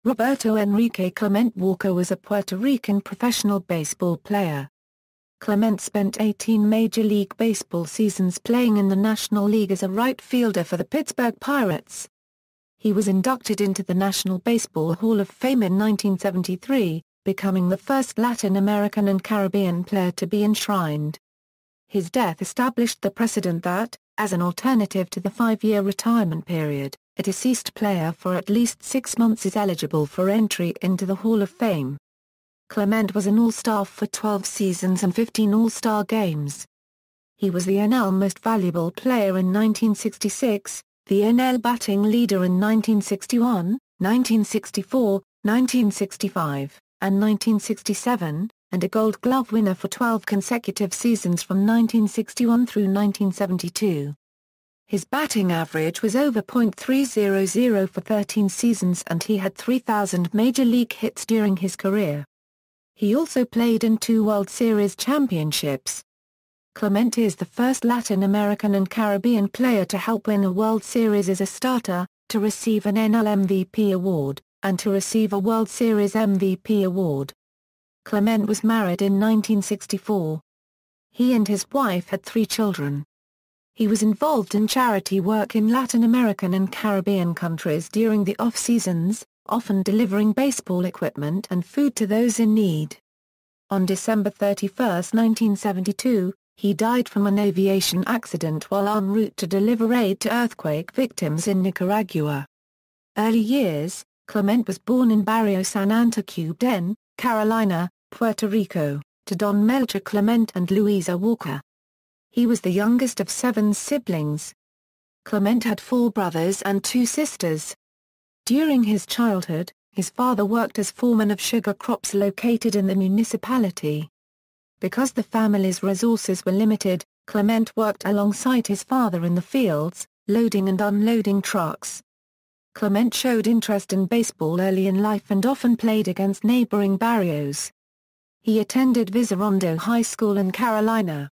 Roberto Enrique Clemente Walker was a Puerto Rican professional baseball player. Clemente spent 18 Major League Baseball seasons playing in the National League as a right fielder for the Pittsburgh Pirates. He was inducted into the National Baseball Hall of Fame in 1973, becoming the first Latin American and Caribbean player to be enshrined. His death established the precedent that, as an alternative to the 5-year retirement period, a deceased player for at least 6 months is eligible for entry into the Hall of Fame. Clemente was an All-Star for 12 seasons and 15 All-Star games. He was the NL Most Valuable Player in 1966, the NL Batting Leader in 1961, 1964, 1965, and 1967, and a Gold Glove winner for 12 consecutive seasons from 1961 through 1972. His batting average was over .300 for 13 seasons and he had 3,000 Major League hits during his career. He also played in 2 World Series championships. Clemente is the first Latin American and Caribbean player to help win a World Series as a starter, to receive an NL MVP award, and to receive a World Series MVP award. Clemente was married in 1964. He and his wife had 3 children. He was involved in charity work in Latin American and Caribbean countries during the off-seasons, often delivering baseball equipment and food to those in need. On December 31, 1972, he died from an aviation accident while en route to deliver aid to earthquake victims in Nicaragua. Early years: Clemente was born in Barrio San Antonio, Carolina, Puerto Rico, to Don Melchor Clemente and Luisa Walker. He was the youngest of 7 siblings. Clemente had 4 brothers and 2 sisters. During his childhood, his father worked as foreman of sugar crops located in the municipality. Because the family's resources were limited, Clemente worked alongside his father in the fields, loading and unloading trucks. Clemente showed interest in baseball early in life and often played against neighboring barrios. He attended Visarondo High School in Carolina.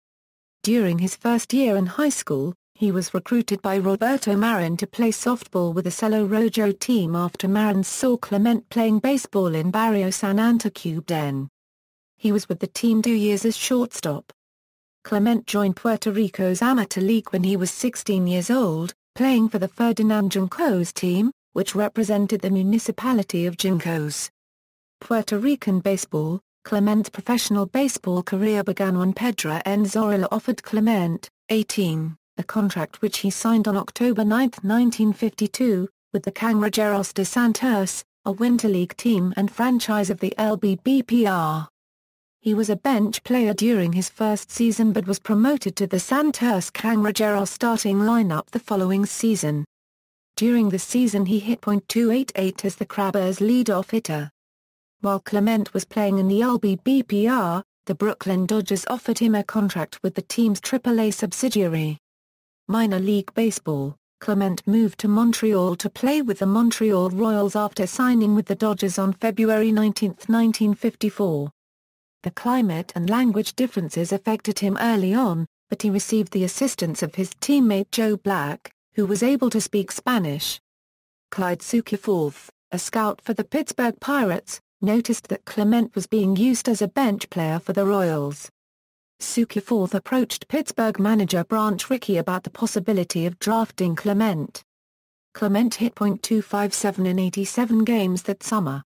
During his first year in high school, he was recruited by Roberto Marin to play softball with the Celo Rojo team after Marin saw Clemente playing baseball in Barrio San Antonio. He was with the team 2 years as shortstop. Clemente joined Puerto Rico's amateur league when he was 16 years old, playing for the Ferdinand Juncos team, which represented the municipality of Juncos. Puerto Rican baseball: Clemente's professional baseball career began when Pedro N. Zorrilla offered Clemente, 18, a contract which he signed on October 9, 1952, with the Cangrejeros de Santos, a Winter League team and franchise of the LBBPR. He was a bench player during his first season but was promoted to the Santos Cangrejeros starting lineup the following season. During the season he hit .288 as the Crabbers' leadoff hitter. While Clemente was playing in the LBBPR, the Brooklyn Dodgers offered him a contract with the team's AAA subsidiary. Minor League Baseball: Clemente moved to Montreal to play with the Montreal Royals after signing with the Dodgers on February 19, 1954. The climate and language differences affected him early on, but he received the assistance of his teammate Joe Black, who was able to speak Spanish. Clyde Sukeforth, a scout for the Pittsburgh Pirates, noticed that Clemente was being used as a bench player for the Royals. Sukeforth approached Pittsburgh manager Branch Rickey about the possibility of drafting Clemente. Clemente hit .257 in 87 games that summer.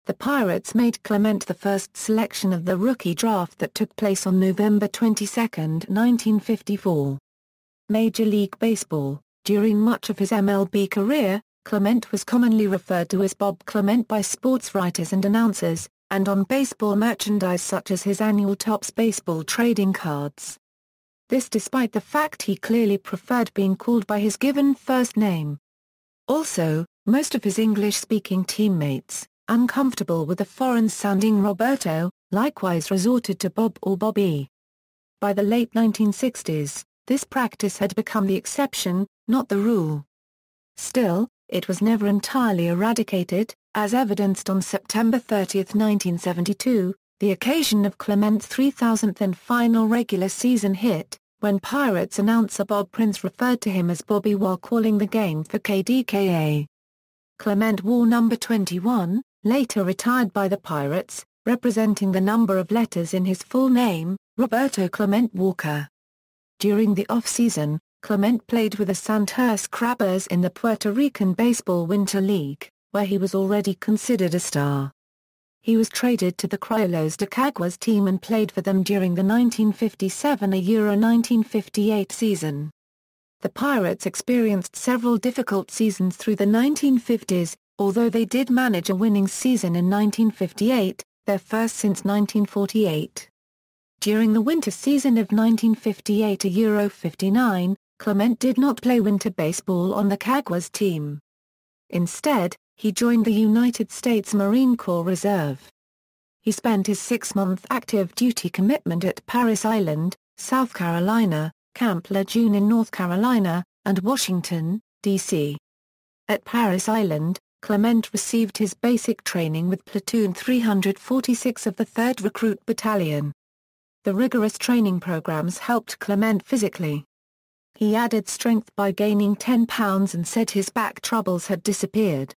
The Pirates made Clemente the first selection of the rookie draft that took place on November 22, 1954. Major League Baseball: during much of his MLB career, Clemente was commonly referred to as Bob Clemente by sports writers and announcers, and on baseball merchandise such as his annual Topps baseball trading cards. This despite the fact he clearly preferred being called by his given first name. Also, most of his English-speaking teammates, uncomfortable with the foreign-sounding Roberto, likewise resorted to Bob or Bobby. By the late 1960s, this practice had become the exception, not the rule. Still, it was never entirely eradicated, as evidenced on September 30, 1972, the occasion of Clemente's 3,000th and final regular season hit, when Pirates announcer Bob Prince referred to him as Bobby while calling the game for KDKA. Clemente wore number 21, later retired by the Pirates, representing the number of letters in his full name, Roberto Clemente Walker. During the off-season, Clemente played with the Sandhurst Crabbers in the Puerto Rican Baseball Winter League, where he was already considered a star. He was traded to the Criollos de Caguas team and played for them during the 1957–1958 season. The Pirates experienced several difficult seasons through the 1950s, although they did manage a winning season in 1958, their first since 1948. During the winter season of 1958–59, Clemente did not play winter baseball on the Caguas team. Instead, he joined the United States Marine Corps Reserve. He spent his 6-month active duty commitment at Parris Island, South Carolina, Camp Lejeune in North Carolina, and Washington, D.C. At Parris Island, Clemente received his basic training with Platoon 346 of the 3rd Recruit Battalion. The rigorous training programs helped Clemente physically. He added strength by gaining 10 pounds and said his back troubles had disappeared.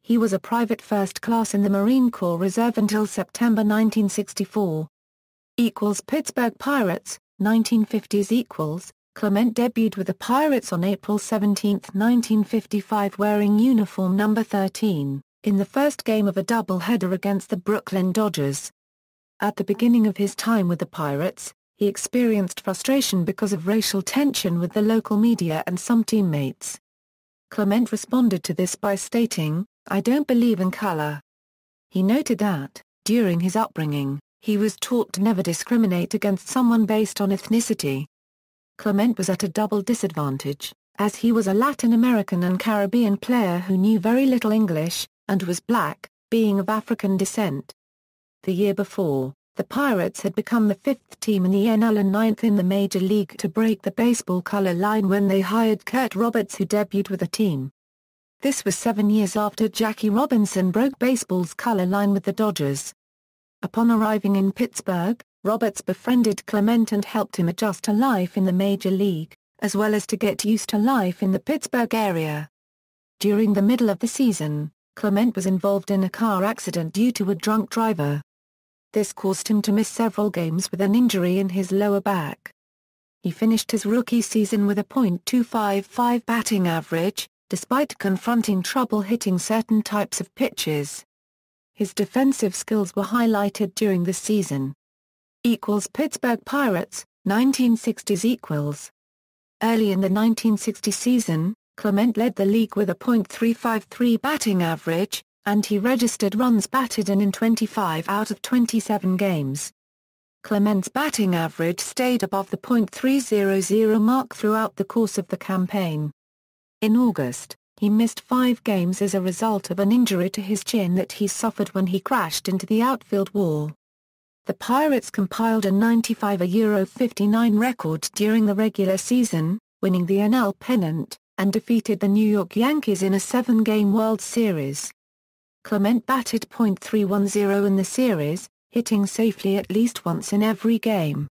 He was a private first class in the Marine Corps Reserve until September 1964. Pittsburgh Pirates, 1950s. Clemente debuted with the Pirates on April 17, 1955 wearing uniform number 13, in the first game of a doubleheader against the Brooklyn Dodgers. At the beginning of his time with the Pirates, he experienced frustration because of racial tension with the local media and some teammates. Clemente responded to this by stating, "I don't believe in color." He noted that, during his upbringing, he was taught to never discriminate against someone based on ethnicity. Clemente was at a double disadvantage, as he was a Latin American and Caribbean player who knew very little English, and was black, being of African descent. The year before, the Pirates had become the 5th team in the NL and 9th in the Major League to break the baseball color line when they hired Kurt Roberts, who debuted with the team. This was 7 years after Jackie Robinson broke baseball's color line with the Dodgers. Upon arriving in Pittsburgh, Roberts befriended Clemente and helped him adjust to life in the Major League, as well as to get used to life in the Pittsburgh area. During the middle of the season, Clemente was involved in a car accident due to a drunk driver. This caused him to miss several games with an injury in his lower back. He finished his rookie season with a .255 batting average, despite confronting trouble hitting certain types of pitches. His defensive skills were highlighted during the season. Pittsburgh Pirates, 1960s. Early in the 1960 season, Clemente led the league with a .353 batting average, and he registered runs batted in 25 out of 27 games. Clemente's batting average stayed above the .300 mark throughout the course of the campaign. In August, he missed 5 games as a result of an injury to his chin that he suffered when he crashed into the outfield wall. The Pirates compiled a 95–59 record during the regular season, winning the NL pennant, and defeated the New York Yankees in a 7-game World Series. Clemente batted .310 in the series, hitting safely at least once in every game.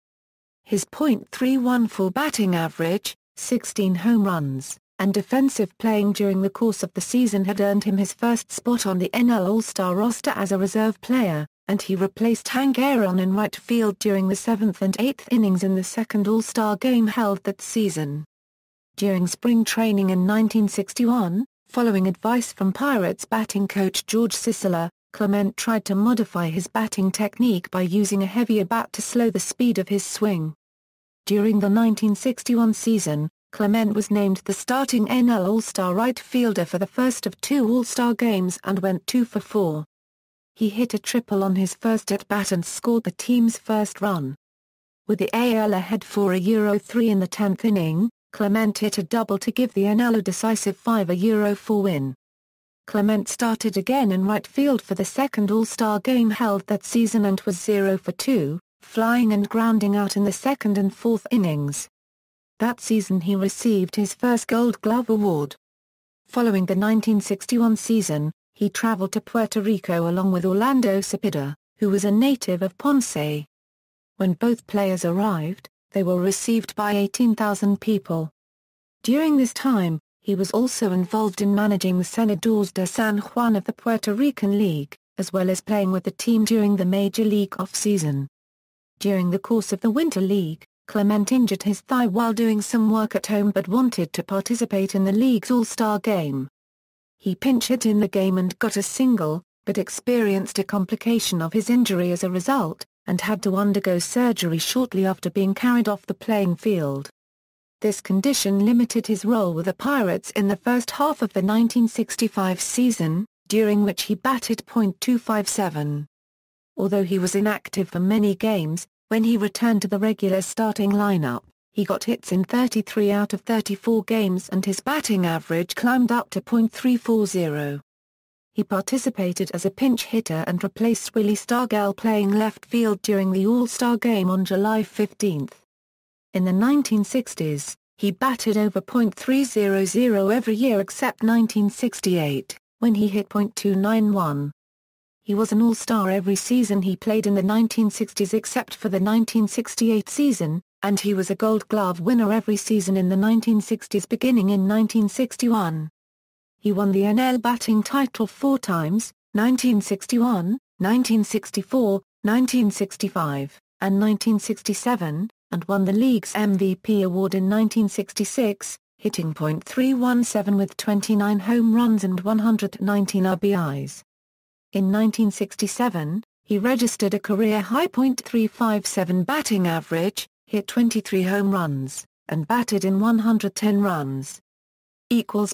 His .314 batting average, 16 home runs, and defensive playing during the course of the season had earned him his first spot on the NL All-Star roster as a reserve player, and he replaced Hank Aaron in right field during the 7th and 8th innings in the second All-Star game held that season. During spring training in 1961, following advice from Pirates batting coach George Sisler, Clemente tried to modify his batting technique by using a heavier bat to slow the speed of his swing. During the 1961 season, Clemente was named the starting NL All-Star right fielder for the first of 2 All-Star games and went 2 for 4. He hit a triple on his first at-bat and scored the team's first run. With the AL ahead 4-3 in the 10th inning, Clemente hit a double to give the NL a decisive 5-4 win. Clemente started again in right field for the second All-Star game held that season and was 0 for 2, flying and grounding out in the second and fourth innings. That season he received his first Gold Glove award. Following the 1961 season, he traveled to Puerto Rico along with Orlando Cepeda, who was a native of Ponce. When both players arrived, they were received by 18,000 people. During this time, He was also involved in managing the Senadores de San Juan of the Puerto Rican League, as well as playing with the team during the Major League off-season. During the course of the Winter League, Clemente injured his thigh while doing some work at home but wanted to participate in the league's All-Star game. He pinch hit in the game and got a single, but experienced a complication of his injury as a result, and had to undergo surgery shortly after being carried off the playing field. This condition limited his role with the Pirates in the first half of the 1965 season, during which he batted .257. Although he was inactive for many games, when he returned to the regular starting lineup, he got hits in 33 out of 34 games and his batting average climbed up to .340. He participated as a pinch hitter and replaced Willie Stargell playing left field during the All-Star Game on July 15. In the 1960s, he batted over .300 every year except 1968, when he hit .291. He was an All-Star every season he played in the 1960s except for the 1968 season, and he was a Gold Glove winner every season in the 1960s beginning in 1961. He won the NL batting title 4 times, 1961, 1964, 1965, and 1967, and won the league's MVP award in 1966, hitting .317 with 29 home runs and 119 RBIs. In 1967, he registered a career-high .357 batting average, hit 23 home runs, and batted in 110 runs.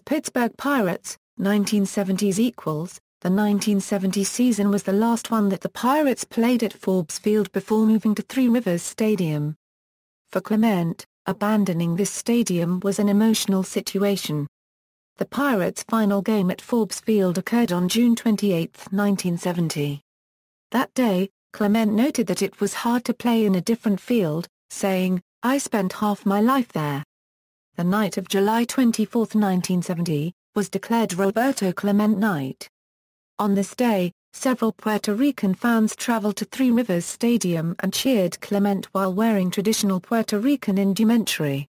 Pittsburgh Pirates, 1970s The 1970 season was the last one that the Pirates played at Forbes Field before moving to Three Rivers Stadium. For Clemente, abandoning this stadium was an emotional situation. The Pirates' final game at Forbes Field occurred on June 28, 1970. That day, Clemente noted that it was hard to play in a different field, saying, "I spent half my life there." The night of July 24, 1970, was declared Roberto Clemente Night. On this day, several Puerto Rican fans traveled to Three Rivers Stadium and cheered Clemente while wearing traditional Puerto Rican indumentary.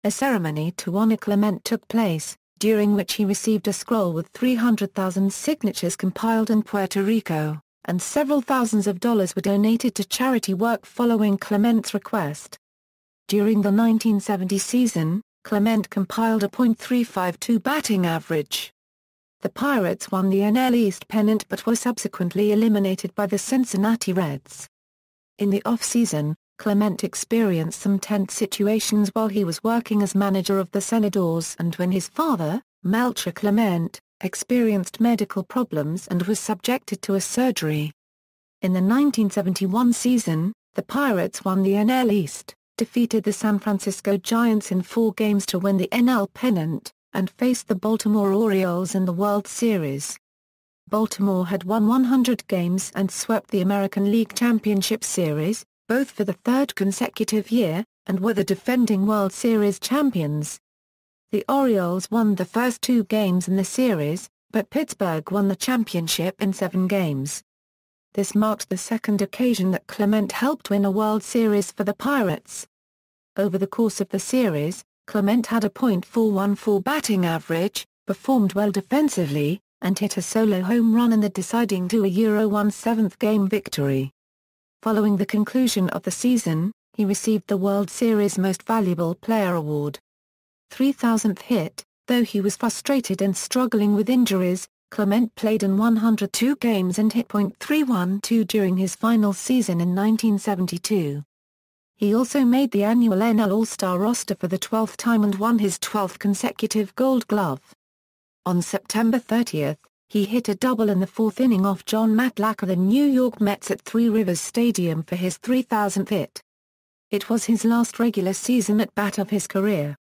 A ceremony to honor Clemente took place, during which he received a scroll with 300,000 signatures compiled in Puerto Rico, and several thousands of dollars were donated to charity work following Clemente's request. During the 1970 season, Clemente compiled a .352 batting average. The Pirates won the NL East pennant but were subsequently eliminated by the Cincinnati Reds. In the off-season, Clemente experienced some tense situations while he was working as manager of the Senadores and when his father, Mlb Clemente, experienced medical problems and was subjected to a surgery. In the 1971 season, the Pirates won the NL East, defeated the San Francisco Giants in 4 games to win the NL pennant, and faced the Baltimore Orioles in the World Series. Baltimore had won 100 games and swept the American League Championship Series, both for the 3rd consecutive year, and were the defending World Series champions. The Orioles won the first 2 games in the series, but Pittsburgh won the championship in 7 games. This marked the 2nd occasion that Clemente helped win a World Series for the Pirates. Over the course of the series, Clemente had a .414 batting average, performed well defensively, and hit a solo home run in the deciding 2-1/7 game victory. Following the conclusion of the season, he received the World Series Most Valuable Player award. 3,000th hit. Though he was frustrated and struggling with injuries, Clemente played in 102 games and hit .312 during his final season in 1972. He also made the annual NL All-Star roster for the 12th time and won his 12th consecutive Gold Glove. On September 30, he hit a double in the 4th inning off John Matlack of the New York Mets at Three Rivers Stadium for his 3,000th hit. It was his last regular season at bat of his career.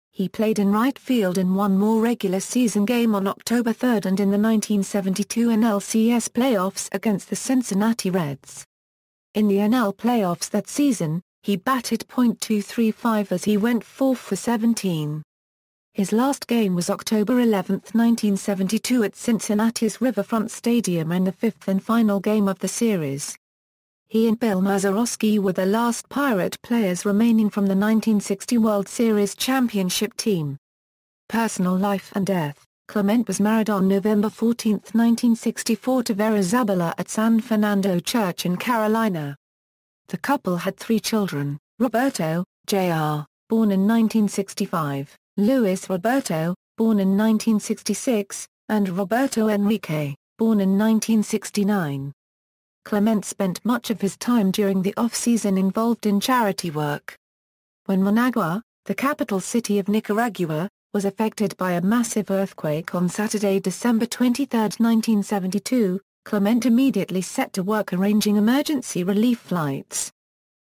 He played in right field in one more regular season game on October 3 and in the 1972 NLCS playoffs against the Cincinnati Reds. In the NL playoffs that season, he batted .235 as he went 4 for 17. His last game was October 11, 1972 at Cincinnati's Riverfront Stadium in the 5th and final game of the series. He and Bill Mazeroski were the last Pirate players remaining from the 1960 World Series championship team. Personal life and death. Clemente was married on November 14, 1964 to Vera Zabala at San Fernando Church in Carolina. The couple had 3 children, Roberto, Jr., born in 1965, Luis Roberto, born in 1966, and Roberto Enrique, born in 1969. Clemente spent much of his time during the off-season involved in charity work. When Managua, the capital city of Nicaragua, was affected by a massive earthquake on Saturday, December 23, 1972, Clemente immediately set to work arranging emergency relief flights.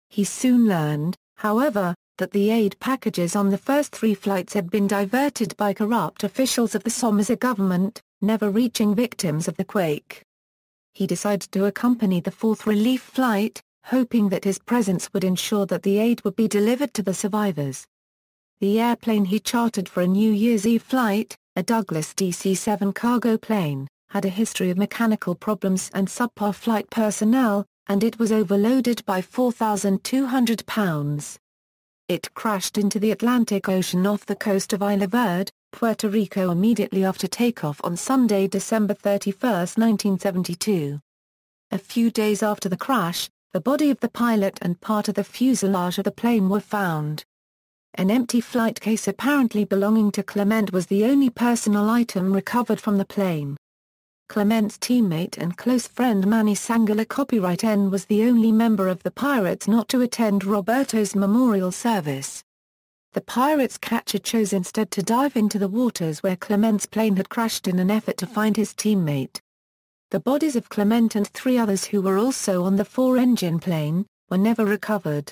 He soon learned, however, that the aid packages on the first 3 flights had been diverted by corrupt officials of the Somoza government, never reaching victims of the quake. He decided to accompany the 4th relief flight, hoping that his presence would ensure that the aid would be delivered to the survivors. The airplane he chartered for a New Year's Eve flight, a Douglas DC-7 cargo plane, had a history of mechanical problems and subpar flight personnel, and it was overloaded by 4,200 pounds. It crashed into the Atlantic Ocean off the coast of Isla Verde, Puerto Rico immediately after takeoff on Sunday, December 31, 1972. A few days after the crash, the body of the pilot and part of the fuselage of the plane were found. An empty flight case apparently belonging to Clemente was the only personal item recovered from the plane. Clemente's teammate and close friend Manny Sangala Copyright N was the only member of the Pirates not to attend Roberto's memorial service. The Pirates catcher chose instead to dive into the waters where Clemente's plane had crashed in an effort to find his teammate. The bodies of Clemente and 3 others who were also on the 4-engine plane, were never recovered.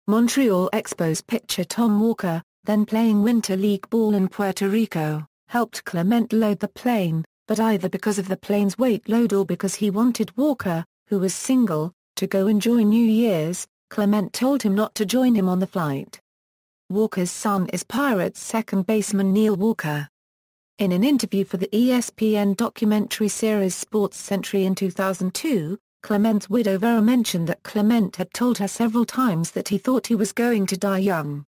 Montreal Expos pitcher Tom Walker, then playing Winter League ball in Puerto Rico, helped Clemente load the plane, but either because of the plane's weight load or because he wanted Walker, who was single, to go enjoy New Year's, Clemente told him not to join him on the flight. Walker's son is Pirates second baseman Neil Walker. In an interview for the ESPN documentary series Sports Century in 2002, Clemente's widow Vera mentioned that Clemente had told her several times that he thought he was going to die young.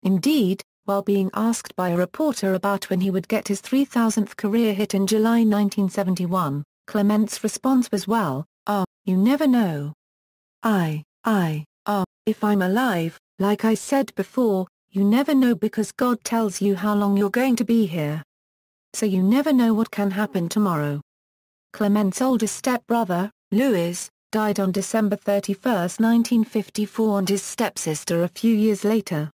Indeed, while being asked by a reporter about when he would get his 3,000th career hit in July 1971, Clemente's response was, "Well, you never know. If I'm alive, like I said before, you never know because God tells you how long you're going to be here. So you never know what can happen tomorrow." Clemente's oldest stepbrother, Luis, died on December 31, 1954, and his stepsister a few years later.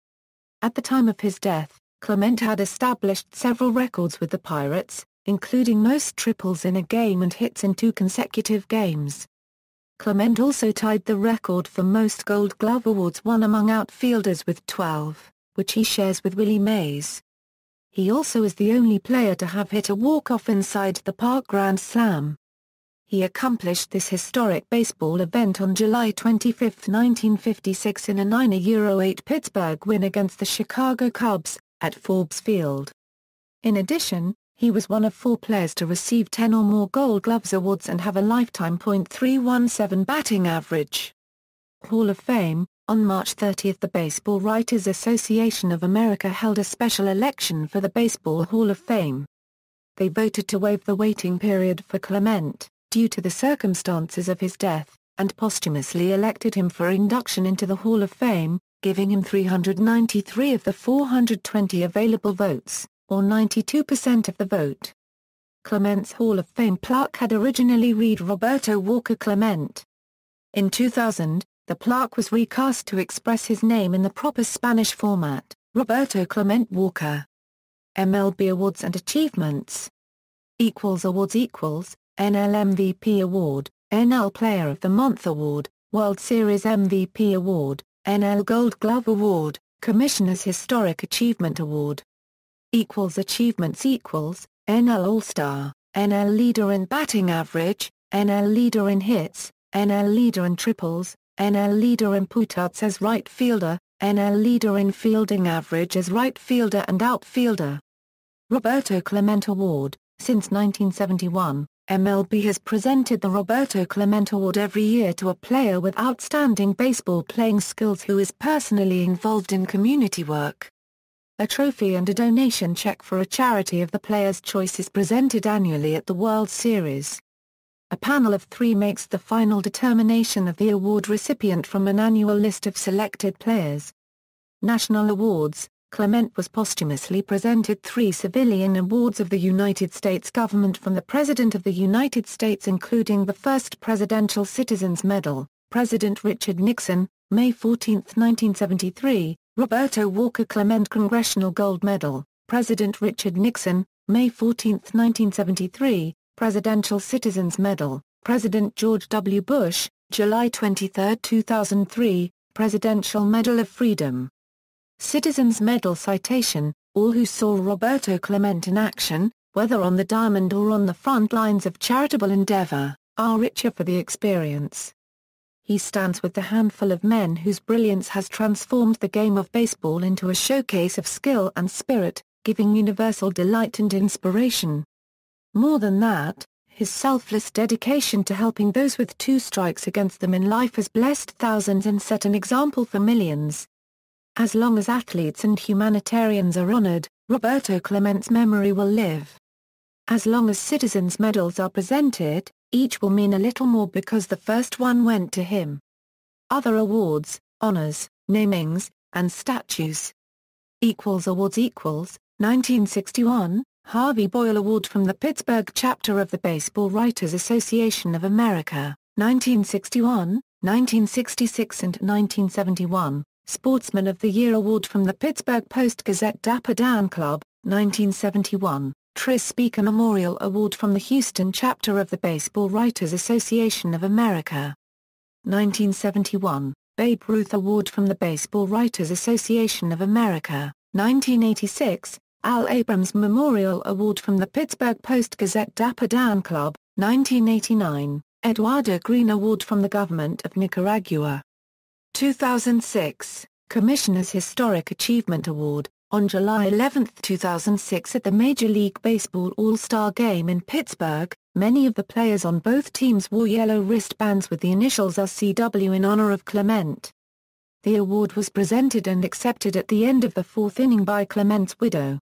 At the time of his death, Clemente had established several records with the Pirates, including most triples in a game and hits in 2 consecutive games. Clemente also tied the record for most Gold Glove awards won among outfielders with 12, which he shares with Willie Mays. He also is the only player to have hit a walk-off inside the Park Grand Slam. He accomplished this historic baseball event on July 25, 1956 in a 9-8 Pittsburgh win against the Chicago Cubs, at Forbes Field. In addition, he was one of 4 players to receive 10 or more Gold Gloves awards and have a lifetime .317 batting average. Hall of Fame. On March 30, the Baseball Writers Association of America held a special election for the Baseball Hall of Fame. They voted to waive the waiting period for Clemente, due to the circumstances of his death, and posthumously elected him for induction into the Hall of Fame, giving him 393 of the 420 available votes, or 92% of the vote. Clemente's Hall of Fame plaque had originally read Roberto Walker Clemente. In 2000, the plaque was recast to express his name in the proper Spanish format, Roberto Clemente Walker. MLB Awards and Achievements. Awards NL MVP Award, NL Player of the Month Award, World Series MVP Award, NL Gold Glove Award, Commissioner's Historic Achievement Award. Achievements NL All-Star, NL Leader in Batting Average, NL Leader in Hits, NL Leader in Triples, NL Leader in putouts as right fielder, NL Leader in Fielding Average as right fielder and outfielder. Roberto Clemente Award. Since 1971, MLB has presented the Roberto Clemente Award every year to a player with outstanding baseball playing skills who is personally involved in community work. A trophy and a donation check for a charity of the player's choice is presented annually at the World Series. A panel of 3 makes the final determination of the award recipient from an annual list of selected players. National awards. Clement was posthumously presented 3 civilian awards of the United States government from the President of the United States, including the first Presidential Citizens Medal, President Richard Nixon, May 14, 1973, Roberto Walker Clement Congressional Gold Medal, President Richard Nixon, May 14, 1973, Presidential Citizens Medal, President George W. Bush, July 23, 2003, Presidential Medal of Freedom. Citizens Medal Citation. All who saw Roberto Clemente in action, whether on the diamond or on the front lines of charitable endeavor, are richer for the experience. He stands with the handful of men whose brilliance has transformed the game of baseball into a showcase of skill and spirit, giving universal delight and inspiration. More than that, his selfless dedication to helping those with 2 strikes against them in life has blessed thousands and set an example for millions. As long as athletes and humanitarians are honored, Roberto Clemente's memory will live. As long as citizens' medals are presented, each will mean a little more because the first one went to him. Other awards, honors, namings, and statues. Awards 1961, Harvey Boyle Award from the Pittsburgh Chapter of the Baseball Writers Association of America, 1961, 1966 and 1971. Sportsman of the Year Award from the Pittsburgh Post-Gazette Dapper Dan Club, 1971, Tris Speaker Memorial Award from the Houston Chapter of the Baseball Writers Association of America, 1971, Babe Ruth Award from the Baseball Writers Association of America, 1986, Al Abrams Memorial Award from the Pittsburgh Post-Gazette Dapper Dan Club, 1989, Eduardo Green Award from the Government of Nicaragua. 2006, Commissioner's Historic Achievement Award. On July 11, 2006 at the Major League Baseball All-Star Game in Pittsburgh, many of the players on both teams wore yellow wristbands with the initials RCW in honor of Clemente. The award was presented and accepted at the end of the 4th inning by Clemente's widow.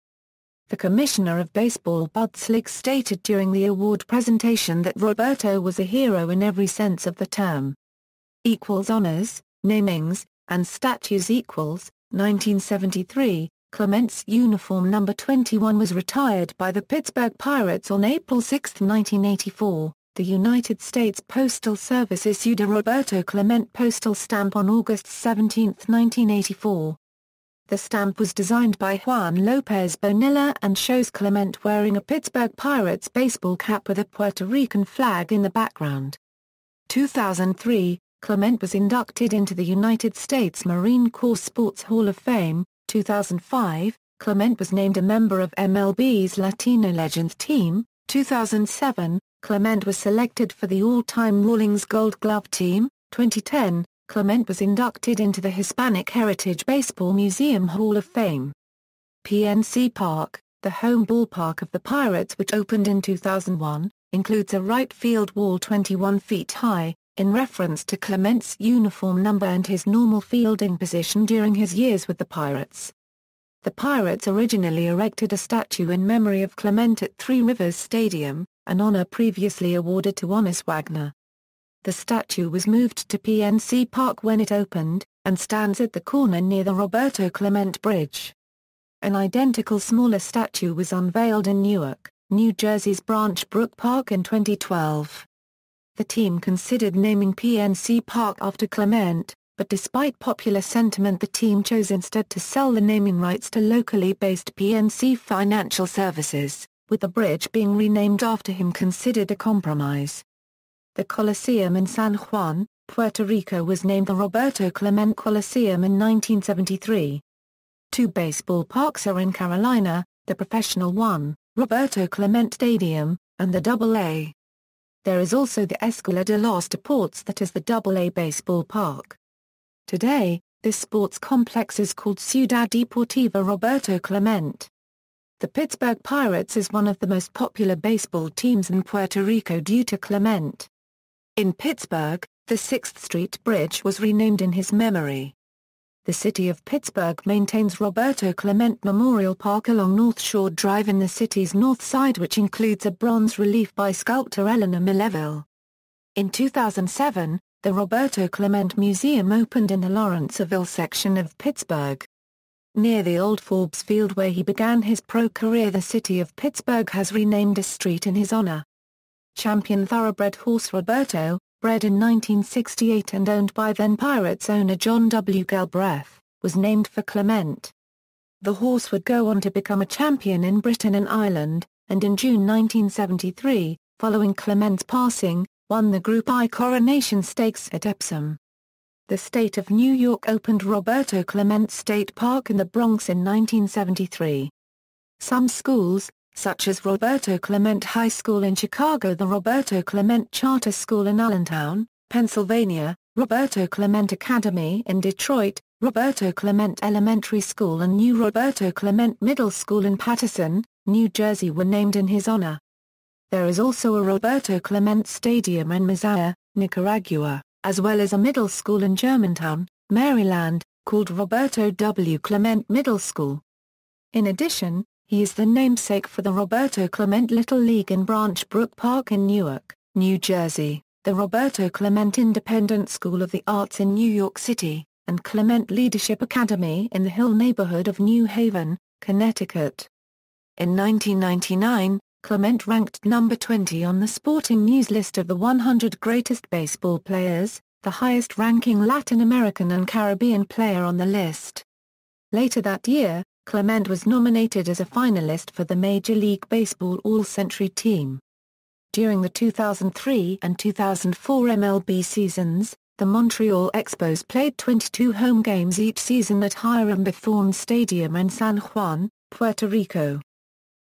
The Commissioner of Baseball Bud Sligg stated during the award presentation that Roberto was a hero in every sense of the term. Honors, namings, and statues. 1973, Clemente's uniform number 21 was retired by the Pittsburgh Pirates on April 6, 1984. The United States Postal Service issued a Roberto Clemente postal stamp on August 17, 1984. The stamp was designed by Juan Lopez Bonilla and shows Clemente wearing a Pittsburgh Pirates baseball cap with a Puerto Rican flag in the background. 2003, Clemente was inducted into the United States Marine Corps Sports Hall of Fame. 2005, Clemente was named a member of MLB's Latino Legends team. 2007, Clemente was selected for the all-time Rawlings Gold Glove team. 2010, Clemente was inducted into the Hispanic Heritage Baseball Museum Hall of Fame. PNC Park, the home ballpark of the Pirates which opened in 2001, includes a right field wall 21 feet high, in reference to Clemente's uniform number and his normal fielding position during his years with the Pirates. The Pirates originally erected a statue in memory of Clemente at Three Rivers Stadium, an honor previously awarded to Honus Wagner. The statue was moved to PNC Park when it opened, and stands at the corner near the Roberto Clemente Bridge. An identical smaller statue was unveiled in Newark, New Jersey's Branch Brook Park in 2012. The team considered naming PNC Park after Clemente, but despite popular sentiment the team chose instead to sell the naming rights to locally based PNC Financial Services, with the bridge being renamed after him considered a compromise. The Coliseum in San Juan, Puerto Rico was named the Roberto Clemente Coliseum in 1973. Two baseball parks are in Carolina, the professional one, Roberto Clemente Stadium, and the AA. There is also the Escuela de los Deportes that is the AA baseball park. Today, this sports complex is called Ciudad Deportiva Roberto Clemente. The Pittsburgh Pirates is one of the most popular baseball teams in Puerto Rico due to Clemente. In Pittsburgh, the 6th Street Bridge was renamed in his memory. the city of Pittsburgh maintains Roberto Clemente Memorial Park along North Shore Drive in the city's north side, which includes a bronze relief by sculptor Eleanor Milleville. In 2007, the Roberto Clemente Museum opened in the Lawrenceville section of Pittsburgh. Near the old Forbes Field where he began his pro career, the city of Pittsburgh has renamed a street in his honor. Champion thoroughbred horse Roberto, bred in 1968 and owned by then Pirates owner John W. Galbraith, was named for Clemente. The horse would go on to become a champion in Britain and Ireland, and in June 1973, following Clemente's passing, won the Group I Coronation Stakes at Epsom. The state of New York opened Roberto Clemente State Park in the Bronx in 1973. Some schools, such as Roberto Clemente High School in Chicago, the Roberto Clemente Charter School in Allentown, Pennsylvania, Roberto Clemente Academy in Detroit, Roberto Clemente Elementary School and new Roberto Clemente Middle School in Paterson, New Jersey were named in his honor. There is also a Roberto Clemente Stadium in Mazaya, Nicaragua, as well as a middle school in Germantown, Maryland, called Roberto W. Clemente Middle School. In addition, he is the namesake for the Roberto Clemente Little League in Branch Brook Park in Newark, New Jersey, the Roberto Clemente Independent School of the Arts in New York City, and Clemente Leadership Academy in the Hill neighborhood of New Haven, Connecticut. In 1999, Clemente ranked number 20 on the Sporting News list of the 100 greatest baseball players, the highest-ranking Latin American and Caribbean player on the list. Later that year, Clemente was nominated as a finalist for the Major League Baseball All-Century Team. During the 2003 and 2004 MLB seasons, the Montreal Expos played 22 home games each season at Hiram Bithorn Stadium in San Juan, Puerto Rico.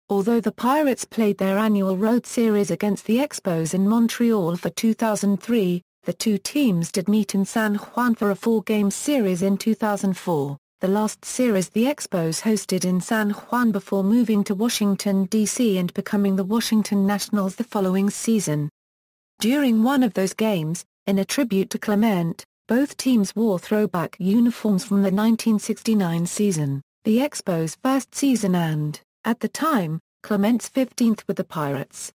Although the Pirates played their annual road series against the Expos in Montreal for 2003, the two teams did meet in San Juan for a 4-game series in 2004. The last series the Expos hosted in San Juan before moving to Washington, D.C. and becoming the Washington Nationals the following season. During one of those games, in a tribute to Clemente, both teams wore throwback uniforms from the 1969 season, the Expos' first season and, at the time, Clemente's 15th with the Pirates.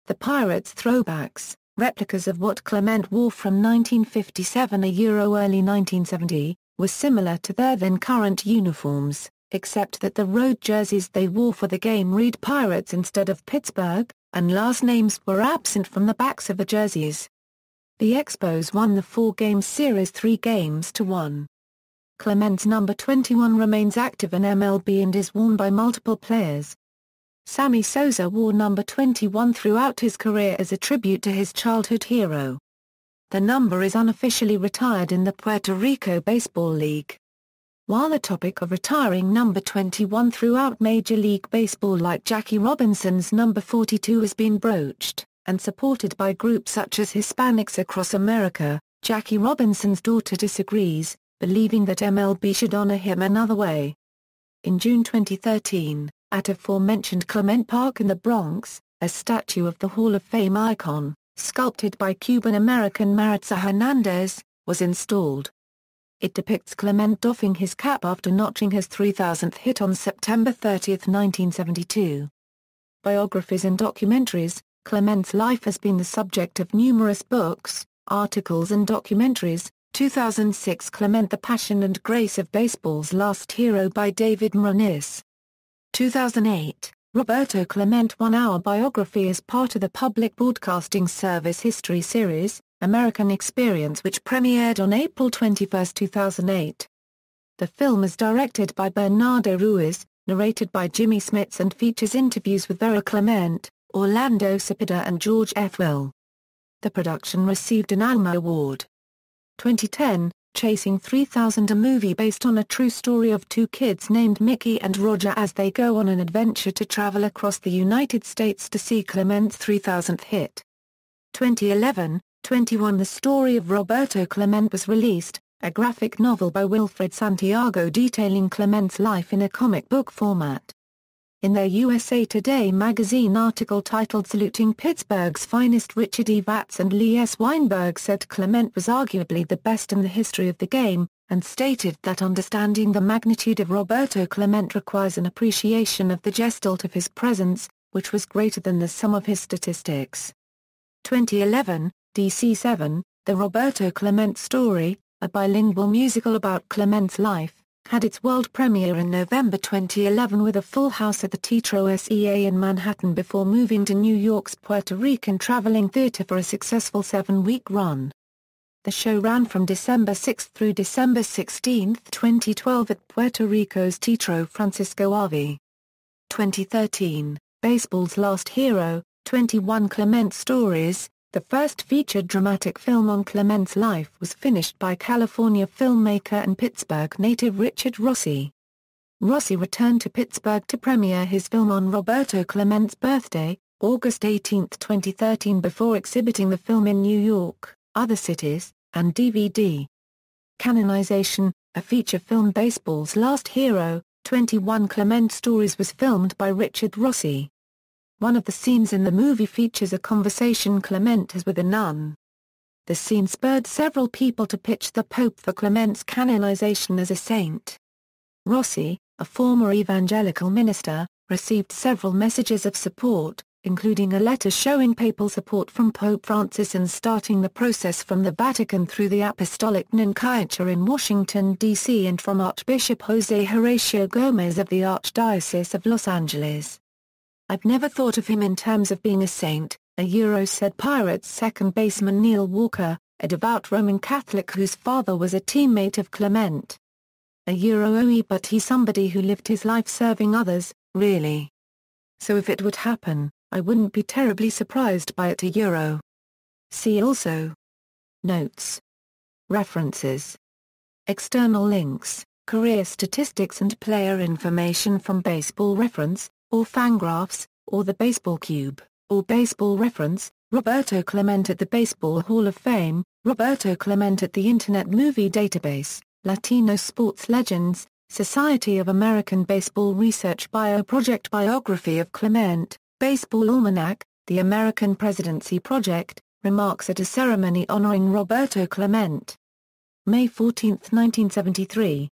The Pirates' throwbacks, replicas of what Clemente wore from 1957 early 1970, were similar to their then-current uniforms, except that the road jerseys they wore for the game read Pirates instead of Pittsburgh, and last names were absent from the backs of the jerseys. The Expos won the 4-game series 3-1. Clemente's number 21 remains active in MLB and is worn by multiple players. Sammy Sosa wore number 21 throughout his career as a tribute to his childhood hero. The number is unofficially retired in the Puerto Rico Baseball League. While the topic of retiring number 21 throughout Major League Baseball like Jackie Robinson's number 42 has been broached, and supported by groups such as Hispanics across America, Jackie Robinson's daughter disagrees, believing that MLB should honor him another way. In June 2013, at aforementioned Clemente Park in the Bronx, a statue of the Hall of Fame icon, sculpted by Cuban-American Maritza Hernandez, was installed. It depicts Clemente doffing his cap after notching his 3,000th hit on September 30, 1972. Biographies and documentaries. Clemente's life has been the subject of numerous books, articles and documentaries. 2006 Clemente: The Passion and Grace of Baseball's Last Hero by David Mronis. 2008, Roberto Clemente 1-hour biography as part of the Public Broadcasting Service History Series, American Experience, which premiered on April 21, 2008. The film is directed by Bernardo Ruiz, narrated by Jimmy Smits and features interviews with Vera Clemente, Orlando Cepeda and George F. Will. The production received an Mlb Award. 2010, Chasing 3000, a movie based on a true story of two kids named Mickey and Roger as they go on an adventure to travel across the United States to see Clemente's 3000th hit. 2011, 21 The Story of Roberto Clemente was released, a graphic novel by Wilfred Santiago detailing Clemente's life in a comic book format. In their USA Today magazine article titled Saluting Pittsburgh's Finest, Richard E. Vatz and Lee S. Weinberg said Clemente was arguably the best in the history of the game, and stated that understanding the magnitude of Roberto Clemente requires an appreciation of the gestalt of his presence, which was greater than the sum of his statistics. 2011, DC7, The Roberto Clemente Story, a bilingual musical about Clemente's life, had its world premiere in November 2011 with a full house at the Teatro SEA in Manhattan before moving to New York's Puerto Rican Traveling Theatre for a successful 7-week run. The show ran from December 6 through December 16, 2012 at Puerto Rico's Teatro Francisco Ave. 2013, Baseball's Last Hero, 21 Clemente Stories. The first featured dramatic film on Clemente's life was finished by California filmmaker and Pittsburgh native Richard Rossi. Rossi returned to Pittsburgh to premiere his film on Roberto Clemente's birthday, August 18, 2013 before exhibiting the film in New York, other cities, and DVD. Canonization, a feature film Baseball's Last Hero, 21 Clemente Stories was filmed by Richard Rossi. One of the scenes in the movie features a conversation Clemente has with a nun. The scene spurred several people to pitch the Pope for Clemente's canonization as a saint. Rossi, a former evangelical minister, received several messages of support, including a letter showing papal support from Pope Francis and starting the process from the Vatican through the Apostolic Nunciature in Washington, D.C. and from Archbishop José Horacio Gómez of the Archdiocese of Los Angeles. "I've never thought of him in terms of being a saint," said Pirates second baseman Neil Walker, a devout Roman Catholic whose father was a teammate of Clemente. But he's somebody who lived his life serving others, really. So if it would happen, I wouldn't be terribly surprised by it. See also. Notes. References. External links, career statistics and player information from Baseball Reference, or Fangraphs, or the Baseball Cube, or Baseball Reference, Roberto Clemente at the Baseball Hall of Fame, Roberto Clemente at the Internet Movie Database, Latino Sports Legends, Society of American Baseball Research Bioproject Biography of Clemente, Baseball Almanac, The American Presidency Project, Remarks at a Ceremony Honoring Roberto Clemente. May 14, 1973.